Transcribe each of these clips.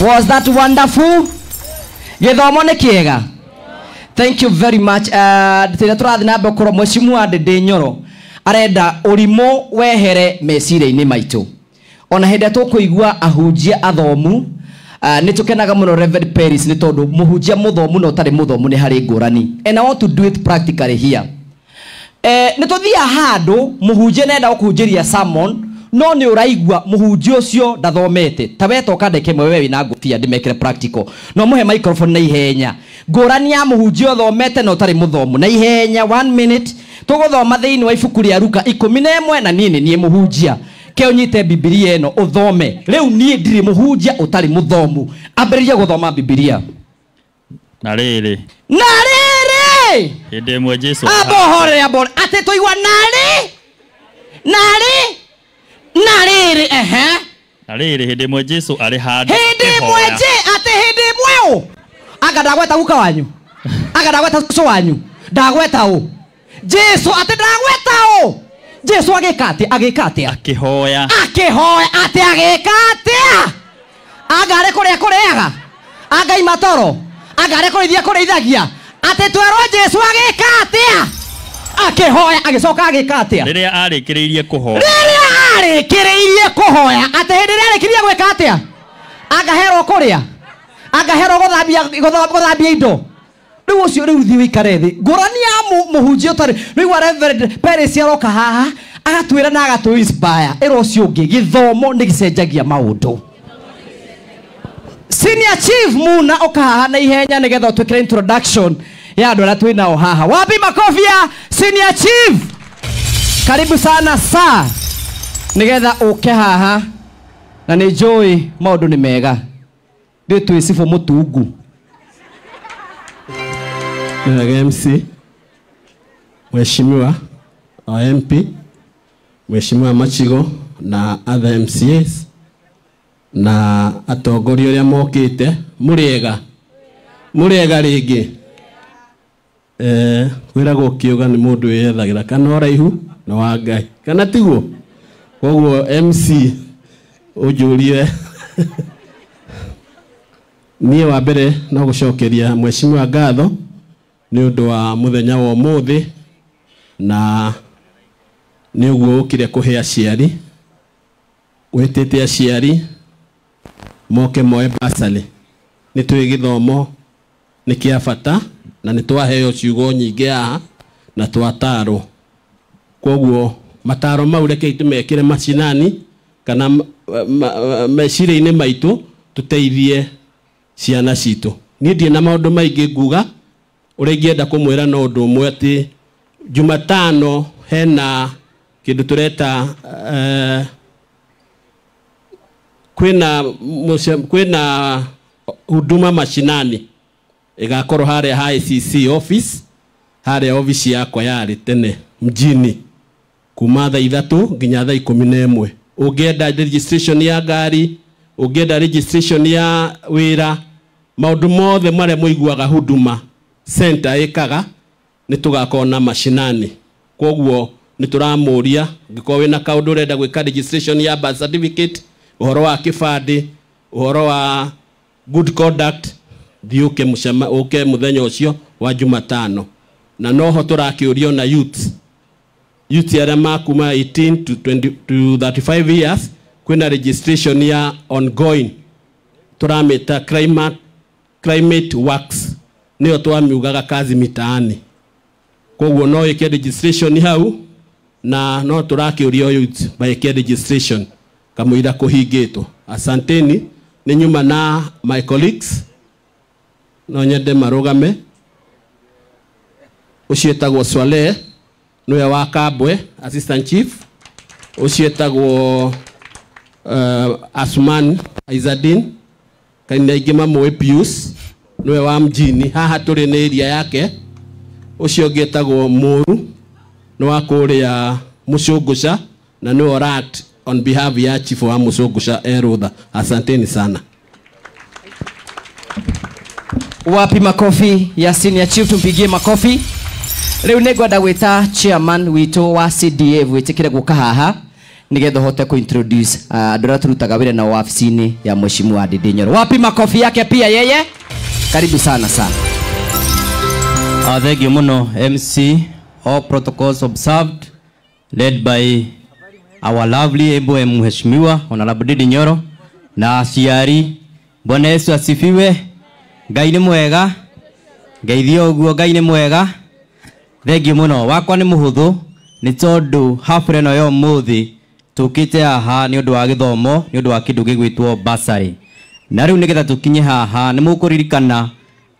Was that wonderful? Githomo ni kiega. Thank you very much. Tira turathi na mbokoro Mheshimiwa Ndindi Nyoro arenda urimo wehere mecire-ini maitu. Ona hende tukuigua ahunjia athomu nitukenaga muno Reverend Peris ni tondu muhunjia muthomu no tari muthomu ni hari ngurani. And I want to do it practically here. Nituthia handu muhunjia nenda gukunjiria sermon no ni uraigua muhunjia ucio ndathomete. Taweto kandeke mwe wewe na ngufia ndimekire practical. No muhe microphone na ihenya. Ngurani ya muhunjia thomete no tari muthomu. Na ihenya 1 minute tuguthoma thiini wa ibuku ria Luka 11 na nini ni muhunjia. Ke unyite Biblia eno uthome. Riu nie ndiri muhunjia utari muthomu. Ambiriria guthoma Biblia. Na riri. Hinde mwe Jesu. Abohore abone. Ate toigwa nari. Na riri hinde mwe Jesu ari handu. Hinde mwe ate hinde mwe. Aga ndagweta guka wanyu. Aga ndagweta cucu wanyu. Ndagweta u. Jesu ate ndagweta u. Jesu agikate akihoya ate agikate agare kureaga agai matoro agare kureithagia ate twero Jesu agikate akihoya agicoka agikate riria arikiriirie kuhoya ate hindi arikirie gwika atia agaherwo kuria agaherwo guthambia indo riu ucio riu thi wikare thi ngurani ya muhunjia utari riu Reverend Peris aroka haha agatwira na agatu inspire ero ucio ungi githomo ni gicenjagia maundu. Senior Chief Muna oka haha na ihenya nigetha twikire introduction ya andu aria twinao haha. Wapi makofi ya Senior Chief? Karibu sana sir. Nigetha uke haha na ni joy maundu ni mega. Ndio twisifu mutungu. MC Mheshimiwa MP Mheshimiwa Machigo na other MCAs na atongoria aria mokite muriega ringi wiragwo kiuga ni mundu yethagira kana oraihu na wa Ngai kana tiguo koguo MC ujurie nie wa mbere no gucokeria Mheshimiwa ngatho ni undu wa muthenya wa umuthi na ni uguo ukire kuhe aciari wetete aciari moke moe basali ni twi githomo ni kia bata na ni twaheo ciugo nyingi haha na twataro koguo mataro mau reke itumekire macinani kana mecire-ini maitu tuteithie ciana citu ni ndie na maundu maingi nguga urengienda kumwira no undu umwe ati Jumatano hena kindu tureta kwina huduma mashinani igakorwo haria ICC office haria office yakwa yari tene mjini kuma thaa 3 nginya thaa 11 ungienda registration ya ngari ungienda registration ya wira maundu mothe maria muiguaga huduma center ikaga nitugakona mashinani koguo nituramuria ngiko wina kaundu urenda gwika registration ya birth certificate uhoro wa kibandi uhoro wa good conduct thiuke mucema uke muthenya ucio wa Jumatano na noho turakiurio na youth aria makuma 18 to 20 to 35 years kwina registration ya ongoing turameta climate works niyo twamiugaga kazi mitaani koguo no ike registration hau na no turakiurio youth by ike registration kamuira kuhingitwo. Asanteni ni nyuma na my colleagues no nyende marugame ucietagwo Swale niwe wa Kabwe assistant chief ucietagwo Asman Aizadin kaina igima mwe Pius niwe wa mjini haha turi ni area yake ucio ngetagwo Muru ni wa kuria Mucungusha na ni orat on behalf ya chief wa Mucungusha Erutha. Asanteni sana. Wapi makofi ya senior chief, tumpigie makofi. Leo negwenda gwita chairman wito wa CDF witikire guka haha nigetha hote ku introduce andũ turutaga wĩra na wabici-inĩ ya Mheshimiwa Ndindi Nyoro. Wapi makofi yake pia yeye? Karibu sana sana. Thank you muno MC, all protocols observed, led by our lovely able Mheshimiwa Honorable Ndindi Nyoro na aciari. Bwana Yesu asifiwe. Ngai nĩ mwega. Ngeithio ũguo, Ngai nĩ mwega. Thank you muno. Wakwa nĩ mũhũthũ nĩ tondũ hafure no yo mũthĩ tukite haha nĩ ũndũ wa gĩthomo, nĩ ũndũ wa kĩndũ gĩgwĩtwo bursary. Na rĩu nĩgetha tũkinye haha nĩ mũkũririkana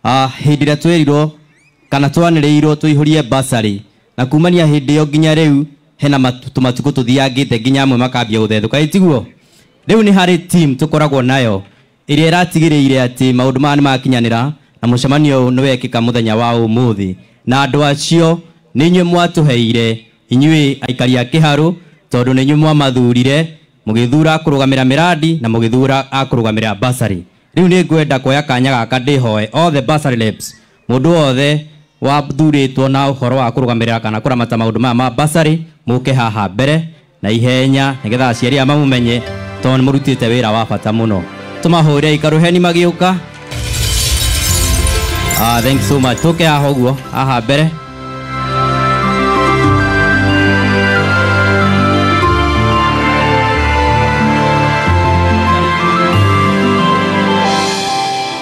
hĩndĩ ĩrĩa twerirwo kana twanĩrĩirwo tũihũrie bursary, na kumania hĩndĩ ĩyo nginya rĩu hena matukũ tũthiangĩte nginya amwe makambia gũthethũka. Ĩtiguo rĩu nĩ harĩ team tũkoragwo nayo ĩrĩa ĩratigĩrĩire atĩ maũndũ maya nĩ makinyanĩra na mũcemanio ũyũ nĩ wekĩka mũthenya wa ũmũthĩ, na andũ acio nĩ inyuĩ mwatũheire, inyuĩ aikari a Kĩharũ, tondũ nĩ inyuĩ mwamathurire mũgĩthura kũrũgamĩra miradi na mũgĩthura akũrũgamĩra bursary. Rĩu nĩ ngwenda kuoya kanya gaka ndĩhoe all the bursary reps, mũndũ wothe wathurĩtwo na ũhoro wa kũrũgamĩrĩra kana kũramata maũndũ maya ma bursary, mũke haha mbere na ihenya nĩgetha aciari aya mamũmenye tondũ nĩ mũrutĩte wĩra wa bata mũno. Tũmahũre ikaruheni magĩũka. Thank you so much. Tũke haha ũguo haha mbere.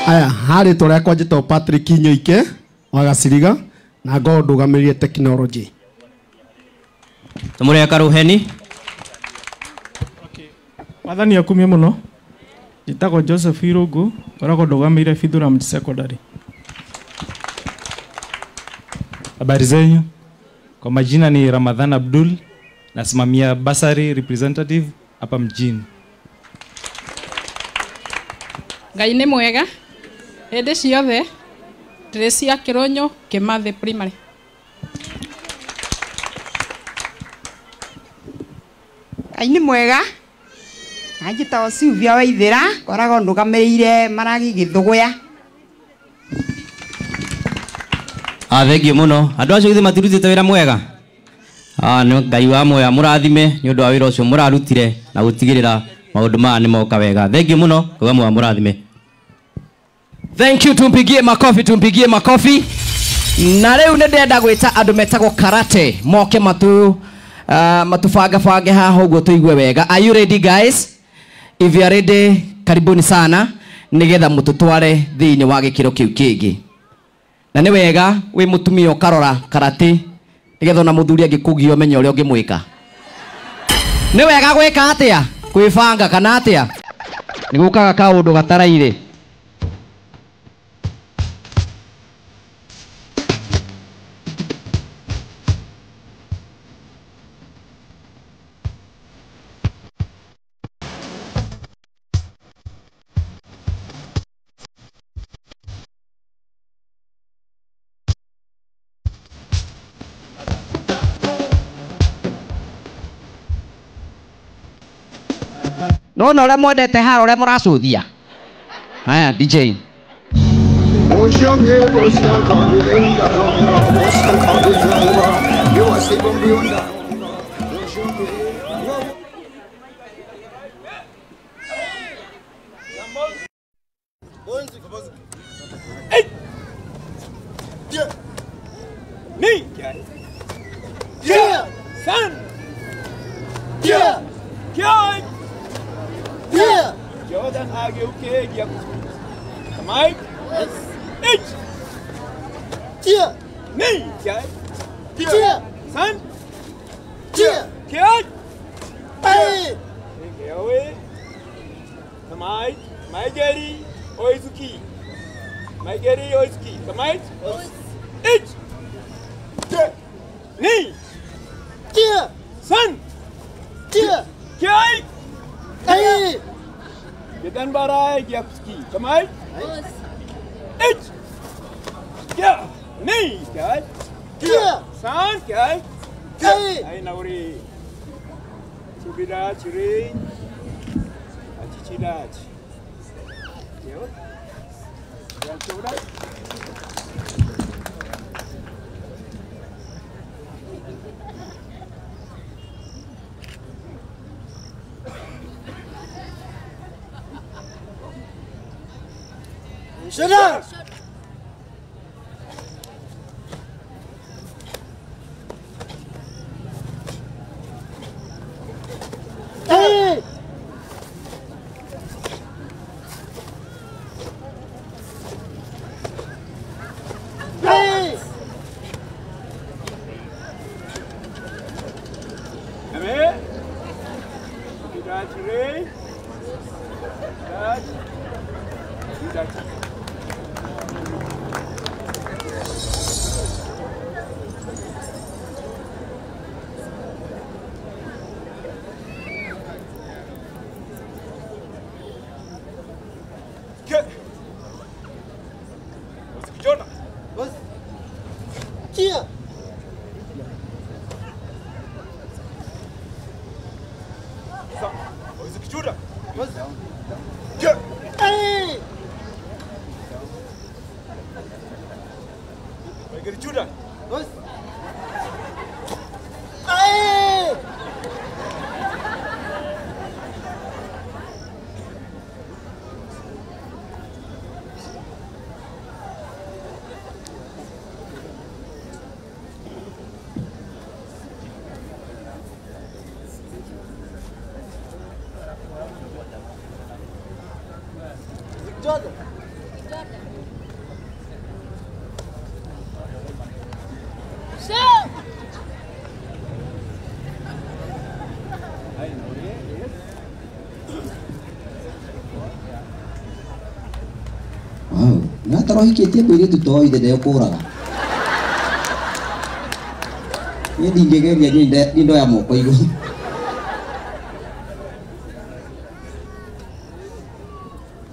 Aya harĩ tũrĩa kwa njĩtwo Patrick Nyoike wa Gaciriga na ngo ndũgamĩrĩrie technology. Tũmũre karuheni. Wathani akumie mũno. Njĩtagwo Joseph Irungu, ngoragwo ndũgamĩrĩire Fithuram Secondary. Habari zenyu? Kwa majina ni Ramadhan Abdul, nasimamia bursary representative hapa mjini. Ngai nĩ mwega. Hĩndĩ ciothe ndĩrĩ cia Kĩrũnyũ Kĩmathi Primary. Ngai nĩ mwega. Njĩtagwo Sylvia Waithĩra, ngoragwo ndũgamĩrĩire Maragi Gĩthũgũya. Thank you muno. Andũ acio githĩ matirutĩte wĩra mwega? Nĩ Ngai wa moya mũrathime nĩ ũndũ wa wĩra ũcio mũrarutire na gũtigĩrĩra maũndũ maya nĩ moka wega. Thank you muno. Ngai wa moya mũrathime. Thank you, tumpigie makofi, tumpigie makofi. Na rĩu nĩ ndenda gwĩta andũ metagwo karate moke matubanga haha ũguo tũigue wega. Are you ready guys? If you are ready, karibuni sana nigetha mũtũtware thĩinĩ wa gĩkĩro kĩu kĩngĩ. Na nĩ wega wĩ mũtumia ũkarora karate nigetha ona mũthuri angĩkũgia ũmenye ũrĩa ũngĩmwĩka. Nĩ wega gwĩka atĩa? Kwĩbanga kana atĩa? Nĩ gũkaga kaũndũ gataraire. No ũrĩa mwendete haro ũrĩa mũracuthia. Haya DJ. Jordan ageuke gia Mike. Yes. Tia. Ni. Tia. San. Tia. Kia. Hey. Ewe. Mike. Maigeri Oizuki. Maigeri Oizuki. Mike. Yes. Tia. Ni. Tia. San. Tia. Kia. Hey. Gedan barai giapski. Kamai? Eight. Yeah. Ni. Kai. Yeah. San. Kai. Kai. Ai nauri. Subida ciri. Acicidaj. Yo. Yang coba. Shana. Hey. Hey. Amen. That's right. That's Jordan. Wow, nataro hikitie kwiritu to ithe ndio kuraga. Ni ndingegeria ni ndo ya moko igu.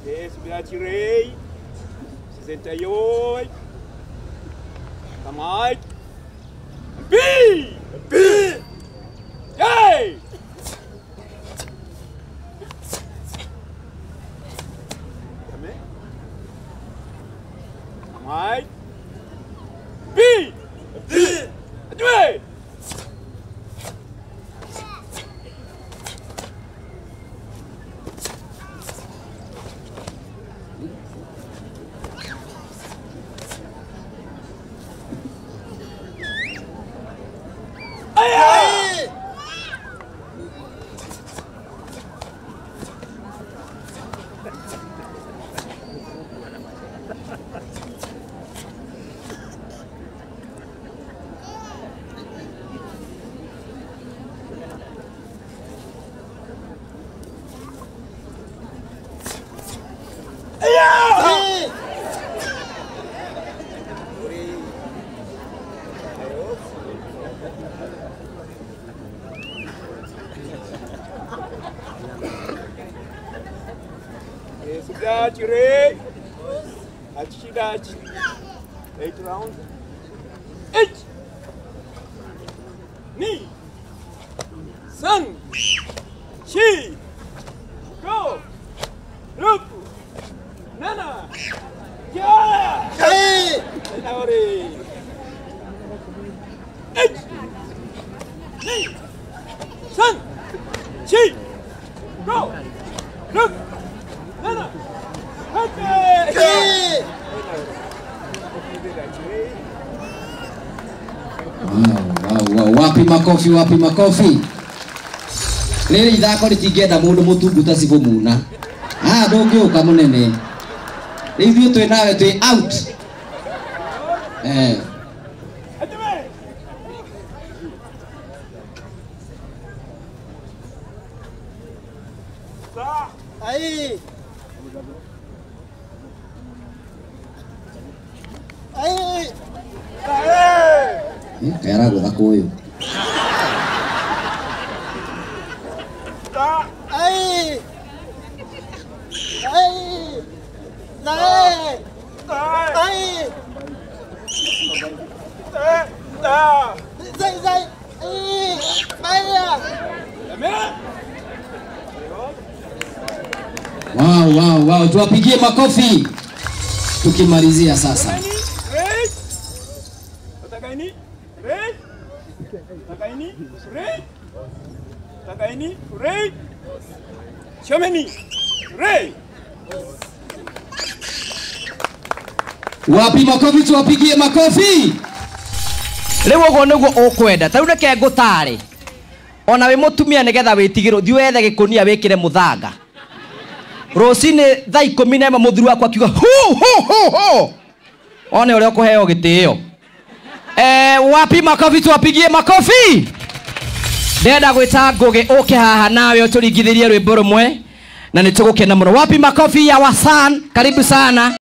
Yes, biachirei. Sesentayoi. Kamai. B. B. Hey. Kamai. B. B. Adway. Chire. Achidachi. 8 rounds. 8. Ni. San. Chi. Go. Look. Nana. Yeah. Hey. Nauri. 8. Ni. San. Chi. Go. Look. Nana. Wow, wapi makofi, wapi makofi. Lele ithako ritingenda mundu mutunguta cibo muna. Ndungiuka munene. Ithuĩ twĩ nawe twĩ out. Aí. Aí. Kaya gutha kuyu. Aí. Aí. Aí. Aí. Zai zai. Aí. Vai. Wow, tuwapigie makofi tukimalizia sasa. Wapi makofi, tuwapigie makofi. Leo ugo niguo ukwenda. Ta reke ngutare. Ona we mutumia nigetha witigiro thi wethe gikunia wikire muthanga. Rocine thaa 11 muthuru wakwa akiuga ho. One ule ukuheo gitio. Wapi makofi, tuwapigie makofi. Ndenda gwita Ngugi uke haha nawe uturigithirie rwimbo rumwe na nitugukena muno. Wapi makofi ya Wasan, karibu sana.